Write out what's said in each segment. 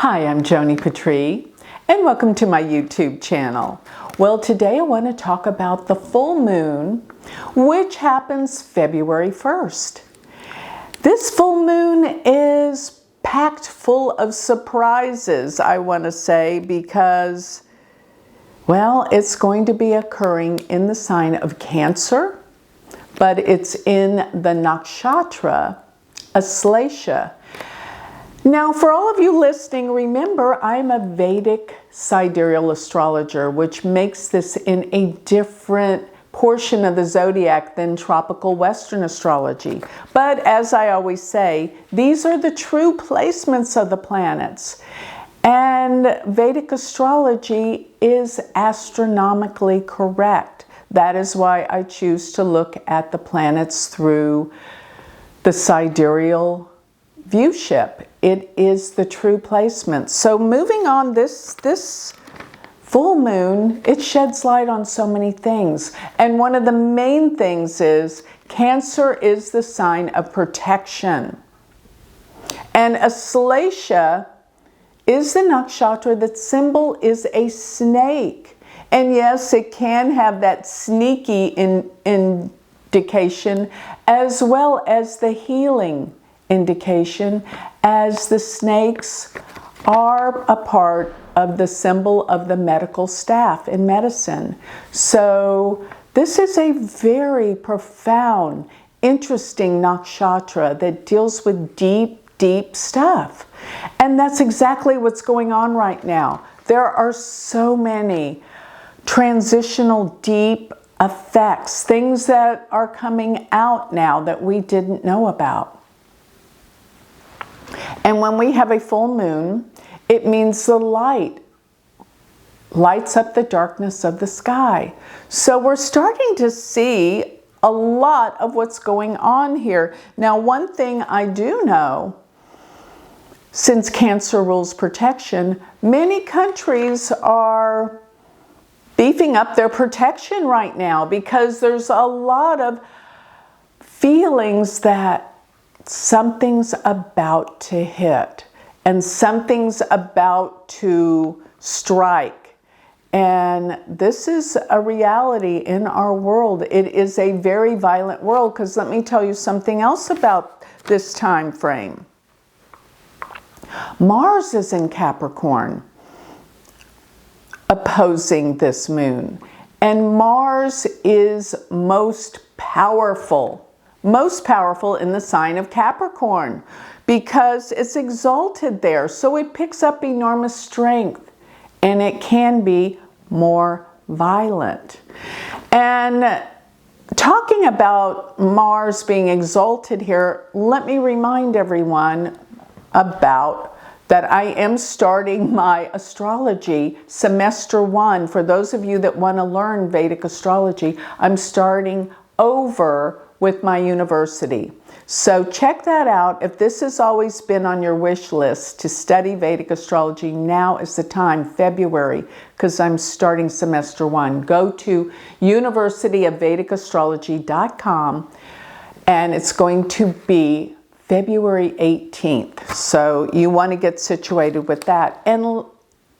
Hi, I'm Joni Patry, and welcome to my YouTube channel. Well, today I want to talk about the full moon, which happens February 1st. This full moon is packed full of surprises, I want to say, because, well, it's going to be occurring in the sign of Cancer, but it's in the nakshatra Astrology. Now, for all of you listening, remember I'm a Vedic sidereal astrologer, which makes this in a different portion of the zodiac than tropical Western astrology. But as I always say, these are the true placements of the planets. And Vedic astrology is astronomically correct. That is why I choose to look at the planets through the sidereal viewship. It is the true placement. So moving on, this full moon, it sheds light on so many things. And one of the main things is Cancer is the sign of protection. And Astrology is the nakshatra. That symbol is a snake. And yes, it can have that sneaky indication as well as the healing indication, as the snakes are a part of the symbol of the medical staff in medicine. So this is a very profound, interesting nakshatra that deals with deep, deep stuff. And that's exactly what's going on right now. There are so many transitional, deep effects, things that are coming out now that we didn't know about. And when we have a full moon, it means the light lights up the darkness of the sky. So we're starting to see a lot of what's going on here. Now, one thing I do know, since Cancer rules protection, many countries are beefing up their protection right now because there's a lot of feelings that something's about to hit and something's about to strike. And this is a reality in our world. It is a very violent world, because let me tell you something else about this time frame. Mars is in Capricorn, opposing this moon. And Mars is most powerful in the sign of Capricorn, because it's exalted there. So it picks up enormous strength, and it can be more violent. And talking about Mars being exalted here, let me remind everyone about that I am starting my astrology semester 1. For those of you that want to learn Vedic astrology, I'm starting over with my university. So check that out. If this has always been on your wish list to study Vedic astrology, now is the time, February, because I'm starting semester 1. Go to universityofvedicastrology.com, and it's going to be February 18th. So you want to get situated with that. And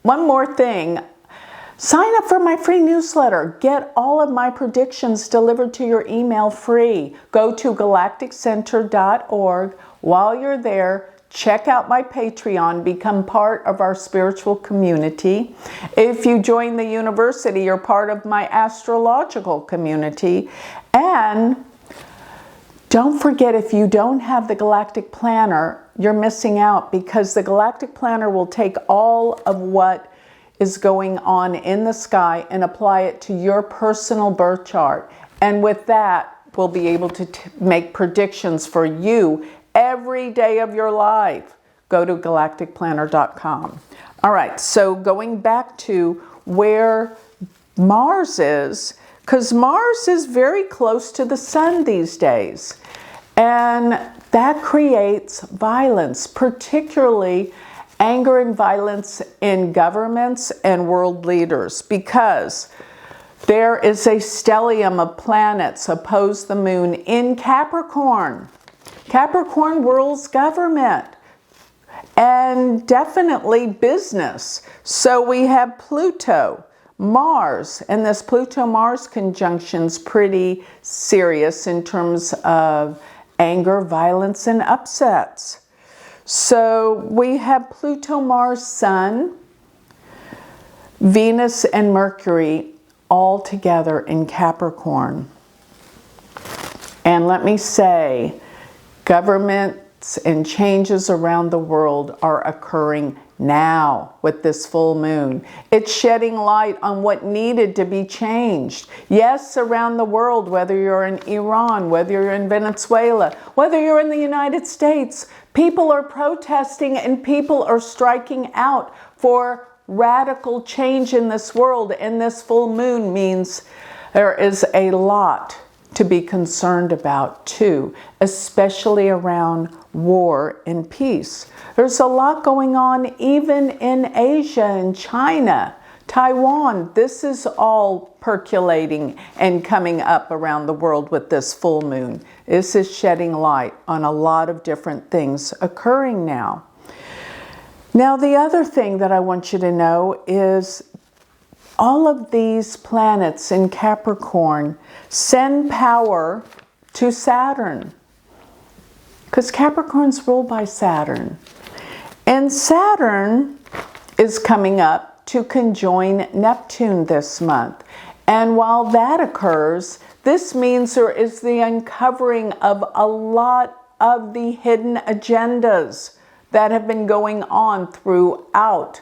one more thing, sign up for my free newsletter. Get all of my predictions delivered to your email free. Go to galacticcenter.org. While you're there, check out my Patreon. Become part of our spiritual community. If you join the university, you're part of my astrological community. And don't forget, if you don't have the Galactic Planner, you're missing out, because the Galactic Planner will take all of what is going on in the sky and apply it to your personal birth chart. And with that, we'll be able to make predictions for you every day of your life. Go to galacticplanner.com. All right, so going back to where Mars is, because Mars is very close to the sun these days. And that creates violence, particularly anger and violence in governments and world leaders, because there is a stellium of planets oppose the moon in Capricorn. Capricorn rules government. and definitely business. So we have Pluto, Mars, and this Pluto-Mars conjunction's pretty serious in terms of anger, violence, and upsets. So we have Pluto, Mars, Sun, Venus, and Mercury all together in Capricorn. And let me say, governments and changes around the world are occurring now with this full moon. It's shedding light on what needed to be changed. Yes, around the world, whether you're in Iran, whether you're in Venezuela, whether you're in the United States, people are protesting and people are striking out for radical change in this world. And this full moon means there is a lot to be concerned about too, especially around war and peace. There's a lot going on even in Asia and China, Taiwan. This is all percolating and coming up around the world with this full moon. This is shedding light on a lot of different things occurring now. Now, the other thing that I want you to know is all of these planets in Capricorn send power to Saturn, because Capricorn's ruled by Saturn. And Saturn is coming up to conjoin Neptune this month. And while that occurs, this means there is the uncovering of a lot of the hidden agendas that have been going on throughout,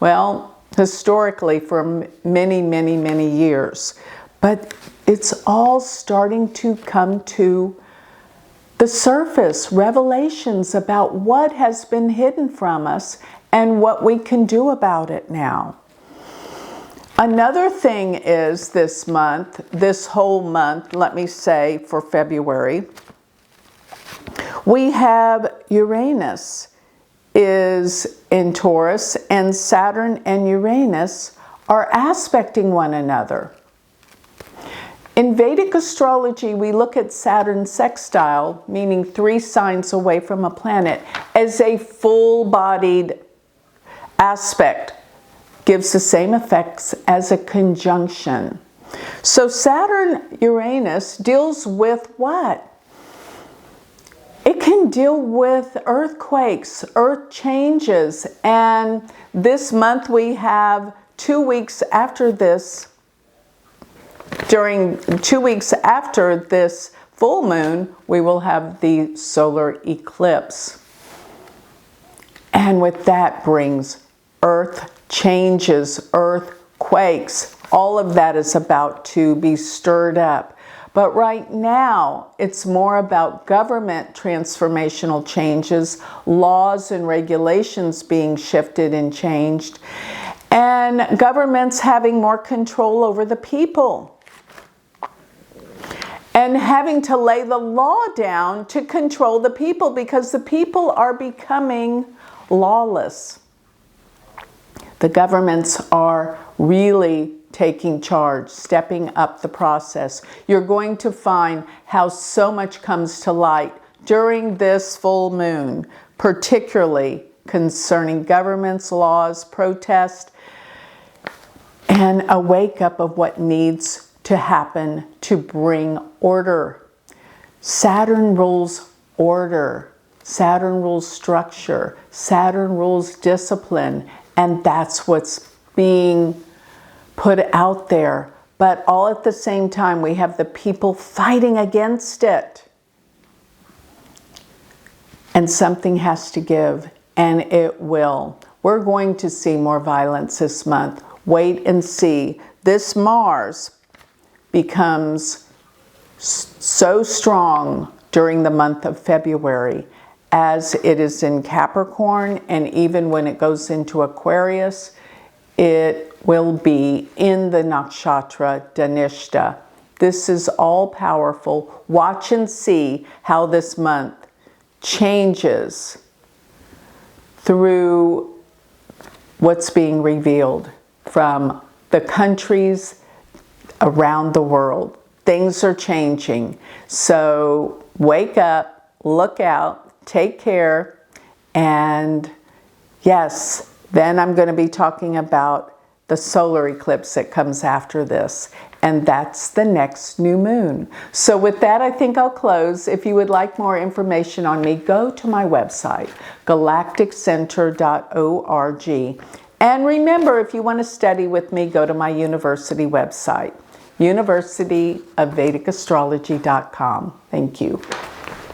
well, historically for many, many, many years. But it's all starting to come to the surface, revelations about what has been hidden from us and what we can do about it now. Another thing is this month, this whole month, let me say for February, we have Uranus is in Taurus, and Saturn and Uranus are aspecting one another. In Vedic astrology, we look at Saturn sextile, meaning 3 signs away from a planet, as a full-bodied aspect. Gives the same effects as a conjunction. So Saturn-Uranus deals with what? It can deal with earthquakes, earth changes, and this month we have 2 weeks after this, during 2 weeks after this full moon, we will have the solar eclipse. And with that brings earth changes, earthquakes, all of that is about to be stirred up. But right now, it's more about government transformational changes, laws and regulations being shifted and changed, and governments having more control over the people, and having to lay the law down to control the people, because the people are becoming lawless. The governments are really taking charge, stepping up the process. You're going to find how so much comes to light during this full moon, particularly concerning governments, laws, protest, and a wake-up of what needs to happen to bring order. Saturn rules order. Saturn rules structure. Saturn rules discipline. And that's what's being put out there. But all at the same time, we have the people fighting against it. And something has to give, and it will. We're going to see more violence this month. Wait and see. This Mars becomes so strong during the month of February, as it is in Capricorn, and even when it goes into Aquarius, it will be in the nakshatra Dhanishta. This is all powerful. Watch and see how this month changes through what's being revealed from the countries around the world. Things are changing. So wake up, look out, take care, And yes, then I'm going to be talking about the solar eclipse that comes after this, and that's the next new moon. So with that, I think I'll close. If you would like more information on me, go to my website, galacticcenter.org. And remember, if you want to study with me, go to my university website, universityofvedicastrology.com. Thank you.